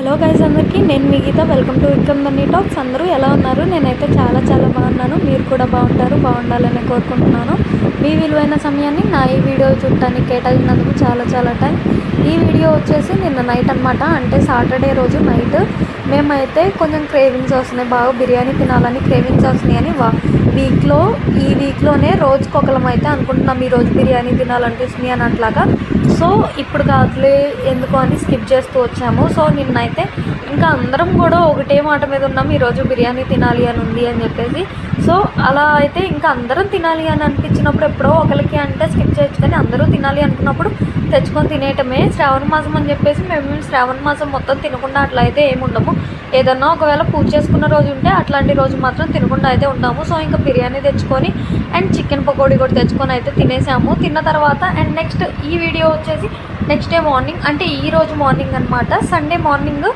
Hello guys అందరికీ నేను మీ Geetha welcome to Vikram Dhani talks. అందరూ ఎలా ఉన్నారు? నేనైతే చాలా బాగున్నాను. మీరు కూడా బాగుండాలని కోరుకుంటున్నాను. మీ విలువైన సమయాన్ని నా ఈ వీడియో చూడటానికి కేటాయించినందుకు చాలా థ్యాంక్స్. ఈ వీడియో వచ్చేసి నిన్న నైట్ అనమాట, అంటే సాటర్డే రోజు నైట్ మేమైతే కొంచెం క్రేవింగ్స్ వస్తున్నాయి, బాగా బిర్యానీ తినాలని క్రేవింగ్స్ వస్తున్నాయని ఈ వీక్లోనే రోజుకొకలం అయితే అనుకుంటున్నాం ఈరోజు బిర్యానీ తినాలనిపిస్తుంది అని అట్లాగా. సో ఇప్పుడు కాదులే ఎందుకు అని స్కిప్ చేస్తూ వచ్చాము. సో నిన్నైతే ఇంకా అందరం కూడా ఒకటే మాట మీద ఉన్నాం, ఈరోజు బిర్యానీ తినాలి అని ఉంది అని చెప్పేసి. సో అలా అయితే ఇంకా అందరం తినాలి అని అనిపించినప్పుడు ఎప్పుడో ఒకరికి అంటే స్కిప్ చేయొచ్చు, కానీ అందరూ తినాలి అనుకున్నప్పుడు తెచ్చుకొని తినేయటమే. శ్రావణ మాసం అని చెప్పేసి మేము శ్రావణ మాసం మొత్తం తినకుండా అట్లా అయితే ఏమి ఉండము. ఏదన్నా ఒకవేళ పూజ చేసుకున్న రోజు ఉంటే అట్లాంటి రోజు మాత్రం తినకుండా అయితే ఉంటాము. సో ఇంకా బిర్యానీ తెచ్చుకొని అండ్ చికెన్ పకోడీ కూడా తెచ్చుకొని అయితే తినేసాము. తిన్న తర్వాత అండ్ నెక్స్ట్ ఈ వీడియో వచ్చేసి నెక్స్ట్ డే మార్నింగ్, అంటే ఈరోజు మార్నింగ్ అనమాట, సండే మార్నింగ్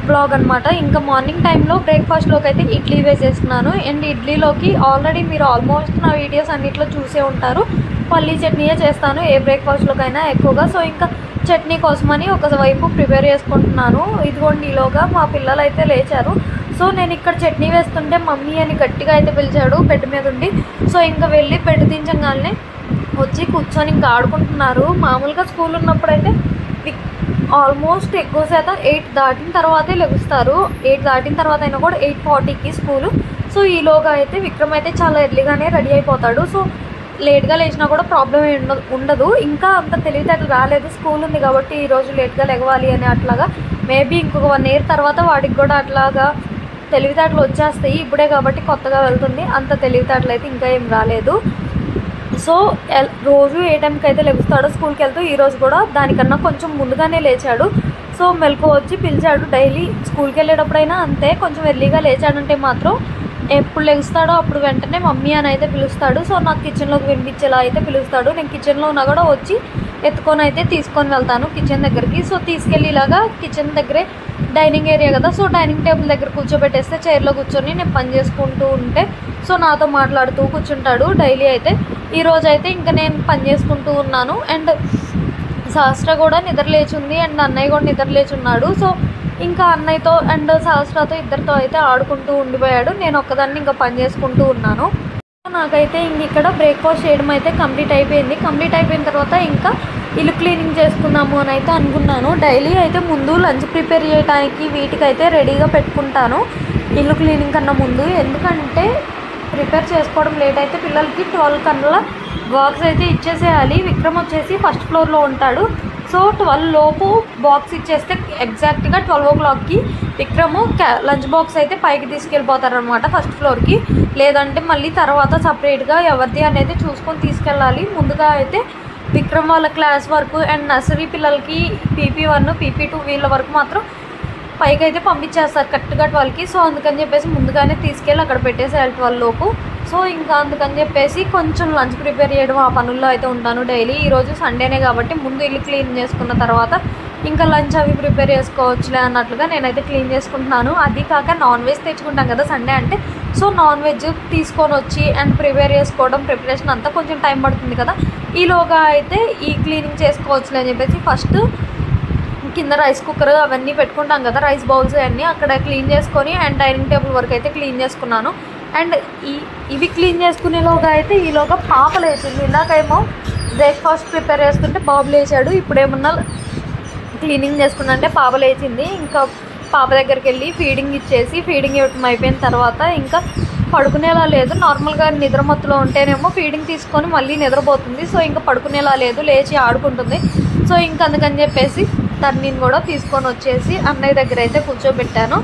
బ్లాగ్ అనమాట. ఇంకా మార్నింగ్ టైంలో బ్రేక్ఫాస్ట్లోకి అయితే ఇడ్లీ వేసేస్తున్నాను. అండ్ ఇడ్లీలోకి ఆల్రెడీ మీరు ఆల్మోస్ట్ నా వీడియోస్ అన్నిట్లో చూసే ఉంటారు, పల్లీ చట్నీయే చేస్తాను ఏ బ్రేక్ఫాస్ట్లోకైనా ఎక్కువగా. సో ఇంకా చట్నీ కోసమని ఒకవైపు ప్రిపేర్ చేసుకుంటున్నాను. ఇదిగోండి ఈలోగా మా పిల్లలు అయితే లేచారు. సో నేను ఇక్కడ చట్నీ వేస్తుంటే మమ్మీ అని గట్టిగా అయితే పిలిచాడు బెడ్ మీద ఉండి. సో ఇంకా వెళ్ళి బెడ్ దించగానే వచ్చి కూర్చొని ఇంకా ఆడుకుంటున్నారు. మామూలుగా స్కూల్ ఉన్నప్పుడైతే ఆల్మోస్ట్ ఎక్కువ శాతం 8 దాటిన తర్వాతే లెగుస్తారు. 8 దాటిన తర్వాత అయినా కూడా 8:40కి స్కూలు. సో ఈలోగా అయితే విక్రమ్ అయితే చాలా ఎర్లీగానే రెడీ అయిపోతాడు. సో లేట్గా లేచినా కూడా ప్రాబ్లం ఉండదు. ఇంకా అంత తెలివితేటలు రాలేదు, స్కూల్ ఉంది కాబట్టి ఈరోజు లేట్గా లెగవాలి అని అట్లాగా. మేబీ ఇంకొక 1 year తర్వాత వాడికి కూడా అట్లాగా తెలివితేటలు వచ్చేస్తాయి. ఇప్పుడే కాబట్టి కొత్తగా వెళ్తుంది, అంత తెలివితేటలు అయితే ఇంకా ఏం రాలేదు. సో రోజు ఏ టైంకి అయితే లెగుస్తాడో స్కూల్కి వెళ్తూ ఈరోజు కూడా దానికన్నా కొంచెం ముందుగానే లేచాడు. సో మెలకు వచ్చి పిలిచాడు. డైలీ స్కూల్కి వెళ్ళేటప్పుడైనా అంతే, కొంచెం ఎర్లీగా లేచాడంటే మాత్రం ఎప్పుడు లెగుస్తాడో అప్పుడు వెంటనే మమ్మీ అని అయితే పిలుస్తాడు. సో నాకు కిచెన్లోకి వినిపించేలా అయితే పిలుస్తాడు. నేను కిచెన్లో ఉన్నా కూడా వచ్చి ఎత్తుకొని అయితే తీసుకొని వెళ్తాను కిచెన్ దగ్గరికి. సో తీసుకెళ్ళి ఇలాగా కిచెన్ దగ్గరే డైనింగ్ ఏరియా కదా, సో డైనింగ్ టేబుల్ దగ్గర కూర్చోబెట్టేస్తే చైర్లో కూర్చొని నేను పని చేసుకుంటూ ఉంటే సో నాతో మాట్లాడుతూ కూర్చుంటాడు డైలీ అయితే. ఈరోజు అయితే ఇంకా నేను పని చేసుకుంటూ ఉన్నాను. అండ్ సహస్ర కూడా నిద్రలేచుంది అండ్ అన్నయ్య కూడా నిద్రలేచున్నాడు. సో ఇంకా అన్నయ్యతో అండ్ సహస్రతో ఇద్దరితో అయితే ఆడుకుంటూ ఉండిపోయాడు. నేను ఒక్కదాన్ని ఇంకా పని చేసుకుంటూ ఉన్నాను. నాకైతే ఇంక ఇక్కడ బ్రేక్ఫాస్ట్ చేయడం అయితే కంప్లీట్ అయిపోయింది. కంప్లీట్ అయిపోయిన తర్వాత ఇంకా ఇల్లు క్లీనింగ్ చేసుకుందాము అని అయితే అనుకున్నాను. డైలీ అయితే ముందు లంచ్ ప్రిపేర్ చేయడానికి వీటికైతే రెడీగా పెట్టుకుంటాను ఇల్లు క్లీనింగ్ కన్నా ముందు. ఎందుకంటే ప్రిపేర్ చేసుకోవడం లేట్ అయితే పిల్లలకి 12 కన్నా బాక్స్ అయితే ఇచ్చేసేయాలి. విక్రమ్ వచ్చేసి ఫస్ట్ ఫ్లోర్లో ఉంటాడు. సో 12 లోపు బాక్స్ ఇచ్చేస్తే ఎగ్జాక్ట్గా 12 o'clockకి విక్రమ్ లంచ్ బాక్స్ అయితే పైకి తీసుకెళ్ళిపోతారనమాట ఫస్ట్ ఫ్లోర్కి. లేదంటే మళ్ళీ తర్వాత సపరేట్గా ఎవరిది అనేది చూసుకొని తీసుకెళ్ళాలి. ముందుగా అయితే విక్రమ్ వాళ్ళ క్లాస్ వరకు అండ్ నర్సరీ పిల్లలకి PP1 PP2 వీళ్ళ వరకు మాత్రం పైకి అయితే పంపించేస్తారు కరెక్ట్గా 12కి. సో అందుకని చెప్పేసి ముందుగానే తీసుకెళ్ళి అక్కడ పెట్టేసేయాలి 12 లోపు. సో ఇంకా అందుకని చెప్పేసి కొంచెం లంచ్ ప్రిపేర్ చేయడం ఆ పనుల్లో అయితే ఉంటాను డైలీ. ఈరోజు సండేనే కాబట్టి ముందు ఇల్లు క్లీన్ చేసుకున్న తర్వాత ఇంకా లంచ్ అవి ప్రిపేర్ చేసుకోవచ్చులే అన్నట్లుగా నేనైతే క్లీన్ చేసుకుంటున్నాను. అది కాక నాన్ వెజ్ తెచ్చుకుంటాం కదా సండే అంటే, సో నాన్ వెజ్ తీసుకొని వచ్చి అండ్ ప్రిపేర్ చేసుకోవడం ప్రిపరేషన్ అంతా కొంచెం టైం పడుతుంది కదా. ఈలోగా అయితే ఈ క్లీనింగ్ చేసుకోవచ్చులే అని చెప్పేసి ఫస్ట్ కింద రైస్ కుక్కర్ అవన్నీ పెట్టుకుంటాం కదా, రైస్ బౌల్స్ అన్నీ అక్కడ క్లీన్ చేసుకొని అండ్ డైనింగ్ టేబుల్ వరకు అయితే క్లీన్ చేసుకున్నాను. అండ్ ఇవి క్లీన్ చేసుకునేలోగా అయితే ఈలోగా పాప లేచింది. ఇందాకేమో బ్రేక్ఫాస్ట్ ప్రిపేర్ చేసుకుంటే బాబు లేచాడు, ఇప్పుడేమన్నా క్లీనింగ్ చేసుకున్నంటే పాప లేచింది. ఇంకా పాప దగ్గరికి వెళ్ళి ఫీడింగ్ ఇచ్చేసి ఫీడింగ్ ఇవ్వటం అయిపోయిన తర్వాత ఇంకా పడుకునేలా లేదు. నార్మల్గా నిద్రమత్తులో ఉంటేనేమో ఫీడింగ్ తీసుకొని మళ్ళీ నిద్రపోతుంది. సో ఇంకా పడుకునేలా లేదు, లేచి ఆడుకుంటుంది. సో ఇంకా అందుకని చెప్పేసి తన్నిని కూడా తీసుకొని వచ్చేసి అన్నయ్య దగ్గర అయితే కూర్చోబెట్టాను.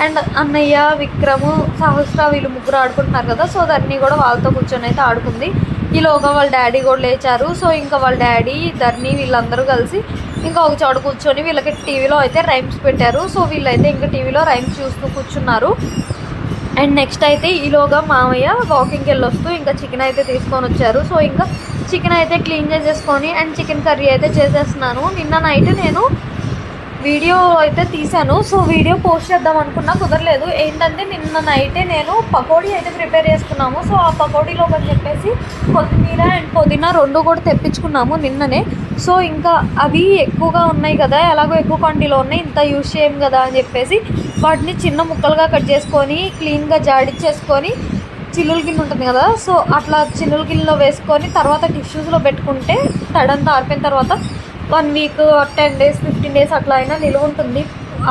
అండ్ అన్నయ్య విక్రము సహస్ర వీళ్ళు ముగ్గురు ఆడుకుంటున్నారు కదా, సో ధర్ని కూడా వాళ్ళతో కూర్చొని అయితే ఆడుకుంది. ఈలోగా వాళ్ళ డాడీ కూడా లేచారు. సో ఇంకా వాళ్ళ డాడీ ధర్ని వీళ్ళందరూ కలిసి ఇంకా ఒక చోట కూర్చొని వీళ్ళకి టీవీలో అయితే రైమ్స్ పెట్టారు. సో వీళ్ళైతే ఇంకా టీవీలో రైమ్స్ చూస్తూ కూర్చున్నారు. అండ్ నెక్స్ట్ అయితే ఈలోగా మామయ్య వాకింగ్కి వెళ్ళొస్తూ ఇంకా చికెన్ అయితే తీసుకొని వచ్చారు. సో ఇంకా చికెన్ అయితే క్లీన్ చేసేసుకొని అండ్ చికెన్ కర్రీ అయితే చేసేస్తున్నాను. నిన్న నైట్ నేను వీడియో అయితే తీసాను. సో వీడియో పోస్ట్ చేద్దాం అనుకున్నా, కుదరలేదు. ఏంటంటే నిన్న నైటే నేను పకోడీ అయితే ప్రిపేర్ చేసుకున్నాము. సో ఆ పకోడీలో అని చెప్పేసి కొత్తిమీర అండ్ పుదీనా 2 కూడా తెప్పించుకున్నాము నిన్ననే. సో ఇంకా అవి ఎక్కువగా ఉన్నాయి కదా, ఎలాగో ఎక్కువ క్వాంటిటీలో ఉన్నాయి, ఇంత యూజ్ చేయం కదా అని చెప్పేసి వాటిని చిన్న ముక్కలుగా కట్ చేసుకొని క్లీన్గా జాడిచ్చేసుకొని చిల్లుల గిన్నె ఉంటుంది కదా, సో అట్లా చిల్లుల గిన్నెలో వేసుకొని తర్వాత టిష్యూస్లో పెట్టుకుంటే తడంతా ఆరిపోయిన తర్వాత 1 వీక్ 10 డేస్ 15 డేస్ అట్లా అయినా నిలువ ఉంటుంది.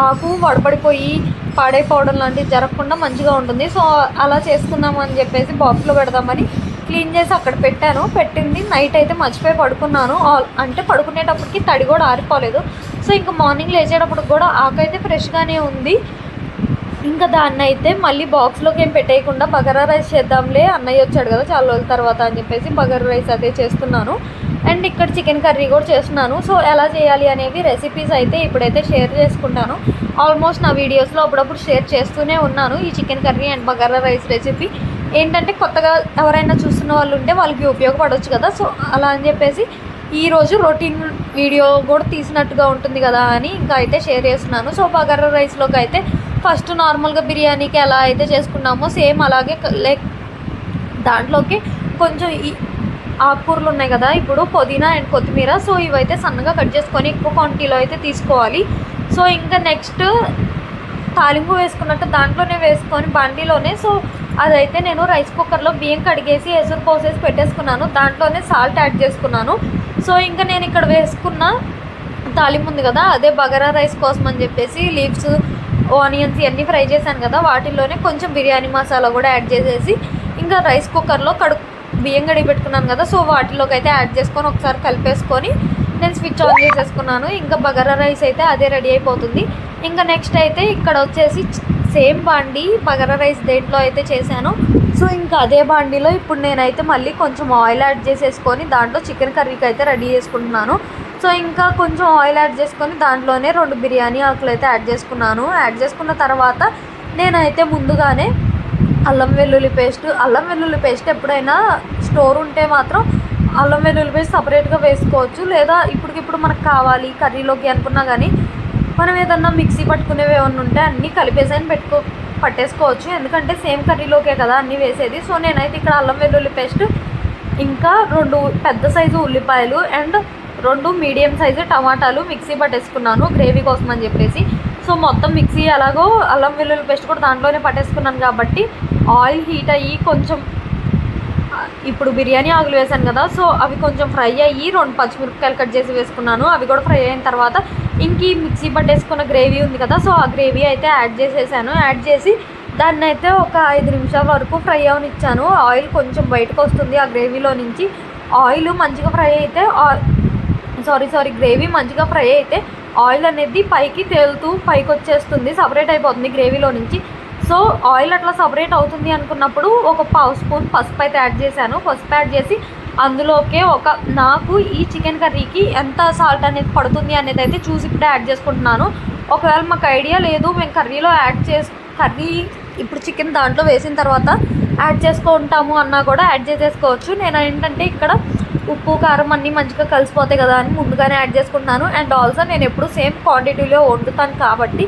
ఆకు వడపడిపోయి పాడైపోవడం లాంటివి జరగకుండా మంచిగా ఉంటుంది. సో అలా చేసుకుందాము అని చెప్పేసి బాక్స్లో పెడదామని క్లీన్ చేసి అక్కడ పెట్టాను. పెట్టింది నైట్ అయితే మర్చిపోయి పడుకున్నాను. అంటే పడుకునేటప్పటికి తడి కూడా ఆరిపోలేదు. సో ఇంకా మార్నింగ్ లేచేటప్పుడు కూడా ఆకైతే ఫ్రెష్గానే ఉంది. ఇంకా దాన్ని అయితే మళ్ళీ బాక్స్లోకి ఏం పెట్టేయకుండా బగారా రైస్ చేద్దాంలే, అన్నయ్య వచ్చాడు కదా చాలా రోజుల తర్వాత అని చెప్పేసి బగారా రైస్ అదే చేస్తున్నాను. అండ్ ఇక్కడ చికెన్ కర్రీ కూడా చేస్తున్నాను. సో ఎలా చేయాలి అనేవి రెసిపీస్ అయితే ఇప్పుడైతే షేర్ చేసుకుంటాను. ఆల్మోస్ట్ నా వీడియోస్లో అప్పుడప్పుడు షేర్ చేస్తూనే ఉన్నాను ఈ chicken curry and bagara rice recipe. ఏంటంటే కొత్తగా ఎవరైనా చూస్తున్న వాళ్ళు ఉంటే వాళ్ళకి ఉపయోగపడవచ్చు కదా, సో అలా అని చెప్పేసి ఈరోజు రొటీన్ వీడియో కూడా తీసినట్టుగా ఉంటుంది కదా అని ఇంకా అయితే షేర్ చేస్తున్నాను. సో బగారా రైస్లోకి అయితే ఫస్ట్ నార్మల్గా బిర్యానీకి ఎలా అయితే చేసుకున్నామో సేమ్ అలాగే లైక్ దాంట్లోకి కొంచెం ఈ ఆకుకూరలు ఉన్నాయి కదా, ఇప్పుడు పుదీనా అండ్ కొత్తిమీర, సో ఇవైతే సన్నగా కట్ చేసుకొని ఎక్కువ క్వాంటిటీలో అయితే తీసుకోవాలి. సో ఇంకా నెక్స్ట్ తాలింపు వేసుకున్నట్టు దాంట్లోనే వేసుకొని బండిలోనే, సో అదైతే నేను రైస్ కుక్కర్లో బియ్యం కడిగేసి ఎసురు పోసేసి పెట్టేసుకున్నాను. దాంట్లోనే సాల్ట్ యాడ్ చేసుకున్నాను. సో ఇంకా నేను ఇక్కడ వేసుకున్న తాలింపు ఉంది కదా, అదే బగారా రైస్ కోసం అని చెప్పేసి లీవ్స్ ఆనియన్స్ ఇవన్నీ ఫ్రై చేశాను కదా, వాటిల్లోనే కొంచెం బిర్యానీ మసాలా కూడా యాడ్ చేసేసి ఇంకా రైస్ కుక్కర్లో బియ్యం కడిగి పెట్టుకున్నాను కదా, సో వాటిలోకి అయితే యాడ్ చేసుకొని ఒకసారి కలిపేసుకొని నేను స్విచ్ ఆన్ చేసేసుకున్నాను. ఇంకా బగారా రైస్ అయితే అదే రెడీ అయిపోతుంది. ఇంకా నెక్స్ట్ అయితే ఇక్కడ వచ్చేసి సేమ్ బాండి బగారా రైస్ దేంట్లో అయితే చేశాను. సో ఇంకా అదే బాండీలో ఇప్పుడు నేనైతే మళ్ళీ కొంచెం ఆయిల్ యాడ్ చేసేసుకొని దాంట్లో చికెన్ కర్రీకి అయితే రెడీ చేసుకుంటున్నాను. సో ఇంకా కొంచెం ఆయిల్ యాడ్ చేసుకొని దాంట్లోనే 2 బిర్యానీ ఆకులు అయితే యాడ్ చేసుకున్నాను. యాడ్ చేసుకున్న తర్వాత నేనైతే ముందుగానే అల్లం వెల్లుల్లి పేస్ట్ ఎప్పుడైనా స్టోర్ ఉంటే మాత్రం అల్లం వెల్లుల్లి పేస్ట్ సపరేట్గా వేసుకోవచ్చు, లేదా ఇప్పటికిప్పుడు మనకు కావాలి కర్రీలోకి అనుకున్నా కానీ మనం ఏదన్నా మిక్సీ పట్టుకునేవి ఏమన్నా ఉంటే అన్నీ కలిపేసాని పట్టేసుకోవచ్చు, ఎందుకంటే సేమ్ కర్రీలోకే కదా అన్నీ వేసేది. సో నేనైతే ఇక్కడ అల్లం వెల్లుల్లి పేస్ట్ ఇంకా 2 పెద్ద సైజు ఉల్లిపాయలు అండ్ 2 మీడియం సైజు టమాటాలు మిక్సీ పట్టేసుకున్నాను గ్రేవీ కోసం అని చెప్పేసి. సో మొత్తం మిక్సీ ఎలాగో అల్లం వెల్లుల్లి పేస్ట్ కూడా దాంట్లోనే పట్టేసుకున్నాను కాబట్టి ఆయిల్ హీట్ అయ్యి కొంచెం ఇప్పుడు బిర్యానీ ఆకులు వేసాను కదా, సో అవి కొంచెం ఫ్రై అయ్యి 2 పచ్చిమిరపకాయలు కట్ చేసి వేసుకున్నాను. అవి కూడా ఫ్రై అయిన తర్వాత ఇంక ఈ మిక్సీ పట్టేసుకున్న గ్రేవీ ఉంది కదా, సో ఆ గ్రేవీ అయితే యాడ్ చేసేసాను. యాడ్ చేసి దాన్ని అయితే ఒక 5 నిమిషాల వరకు ఫ్రై అవనిచ్చాను. ఆయిల్ కొంచెం బయటకు వస్తుంది ఆ గ్రేవీలో నుంచి. ఆయిల్ మంచిగా ఫ్రై అయితే గ్రేవీ మంచిగా ఫ్రై అయితే ఆయిల్ అనేది పైకి తేలుతూ పైకి వచ్చేస్తుంది, సపరేట్ అయిపోతుంది గ్రేవీలో నుంచి. సో ఆయిల్ అట్లా సపరేట్ అవుతుంది అనుకున్నప్పుడు ఒక 1/2 స్పూన్ పసుపు అయితే యాడ్ చేశాను. పసుపు యాడ్ చేసి అందులోకే నాకు ఈ చికెన్ కర్రీకి ఎంత సాల్ట్ అనేది పడుతుంది అనేది అయితే చూసి ఇప్పుడే యాడ్ చేసుకుంటున్నాను. ఒకవేళ మాకు ఐడియా లేదు, మేము కర్రీలో కర్రీ ఇప్పుడు చికెన్ దాంట్లో వేసిన తర్వాత యాడ్ చేసుకుంటాము అన్నా కూడా యాడ్ చేసేసుకోవచ్చు. నేను ఏంటంటే ఇక్కడ ఉప్పు కారం అన్నీ మంచిగా కలిసిపోతాయి కదా అని ముందుగానే యాడ్ చేసుకుంటున్నాను. అండ్ ఆల్సో నేను ఎప్పుడు సేమ్ క్వాంటిటీలో వండుతాను కాబట్టి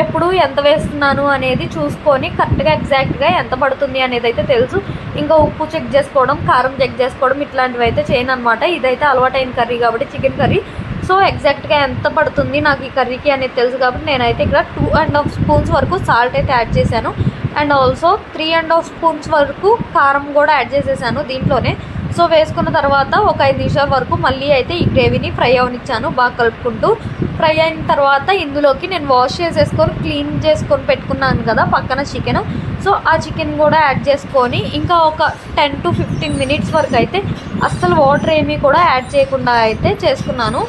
ఎప్పుడు ఎంత వేస్తున్నాను అనేది చూసుకొని కరెక్ట్గా ఎగ్జాక్ట్గా ఎంత పడుతుంది అనేది అయితే తెలుసు. ఇంకా ఉప్పు చెక్ చేసుకోవడం, కారం చెక్ చేసుకోవడం ఇట్లాంటివి అయితే చేయను అనమాట. ఇదైతే అలవాటైన కర్రీ కాబట్టి చికెన్ కర్రీ, సో ఎగ్జాక్ట్గా ఎంత పడుతుంది నాకు ఈ కర్రీకి అనేది తెలుసు కాబట్టి నేనైతే ఇక్కడ 2.5 స్పూన్స్ వరకు సాల్ట్ అయితే యాడ్ చేశాను. అండ్ ఆల్సో 3.5 స్పూన్స్ వరకు కారం కూడా యాడ్ చేసేసాను దీంట్లోనే. సో వేసుకున్న తర్వాత ఒక 5 నిమిషాల వరకు మళ్ళీ అయితే ఈ గ్రేవీని ఫ్రై అవనిచ్చాను బాగా కలుపుకుంటూ. ఫ్రై అయిన తర్వాత ఇందులోకి నేను వాష్ చేసేసుకొని క్లీన్ చేసుకొని పెట్టుకున్నాను కదా పక్కన చికెన్, సో ఆ చికెన్ కూడా యాడ్ చేసుకొని ఇంకా ఒక 10 to 15 మినిట్స్ వరకు అయితే అస్సలు వాటర్ ఏమీ కూడా యాడ్ చేయకుండా అయితే చేసుకున్నాను.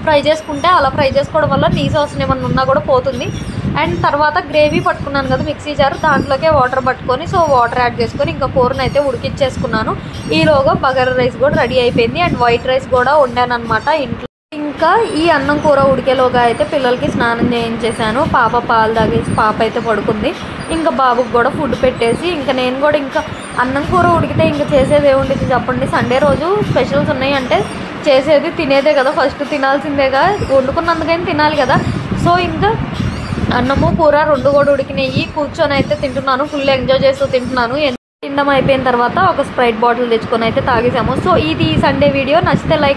ఫ్రై చేసుకుంటే అలా ఫ్రై చేసుకోవడం వల్ల నీసు వాసన ఏమన్నా ఉన్నా కూడా పోతుంది. అండ్ తర్వాత గ్రేవీ పట్టుకున్నాను కదా మిక్సీ జార్, దాంట్లోకే వాటర్ పట్టుకొని సో వాటర్ యాడ్ చేసుకొని ఇంకా కూరను అయితే ఉడికిచ్చేసుకున్నాను. ఈలోగా బగారా రైస్ కూడా రెడీ అయిపోయింది. అండ్ వైట్ రైస్ కూడా వండాను అనమాట ఇంట్లో. ఇంకా ఈ అన్నం కూర ఉడికేలోగా అయితే పిల్లలకి స్నానం చేయించేసాను. పాప పాలు తాగేసి పాప అయితే పడుకుంది. ఇంకా బాబుకి కూడా ఫుడ్ పెట్టేసి ఇంకా నేను కూడా ఇంకా అన్నం కూర ఉడికితే ఇంకా చేసేది ఏముండేది చెప్పండి. సండే రోజు స్పెషల్స్ ఉన్నాయి అంటే చేసేది తినేదే కదా, ఫస్ట్ తినాల్సిందేగా, వండుకున్నందుకైనా తినాలి కదా. సో ఇంకా అన్నము కూర 2 కూడా ఉడికినాయి. కూర్చొని అయితే తింటున్నాను, ఫుల్ ఎంజాయ్ చేస్తూ తింటున్నాను. తినడం అయిపోయిన తర్వాత ఒక స్ప్రైట్ బాటిల్ తెచ్చుకొని అయితే తాగేసాము. సో ఇది ఈ సండే వీడియో. నచ్చితే లైక్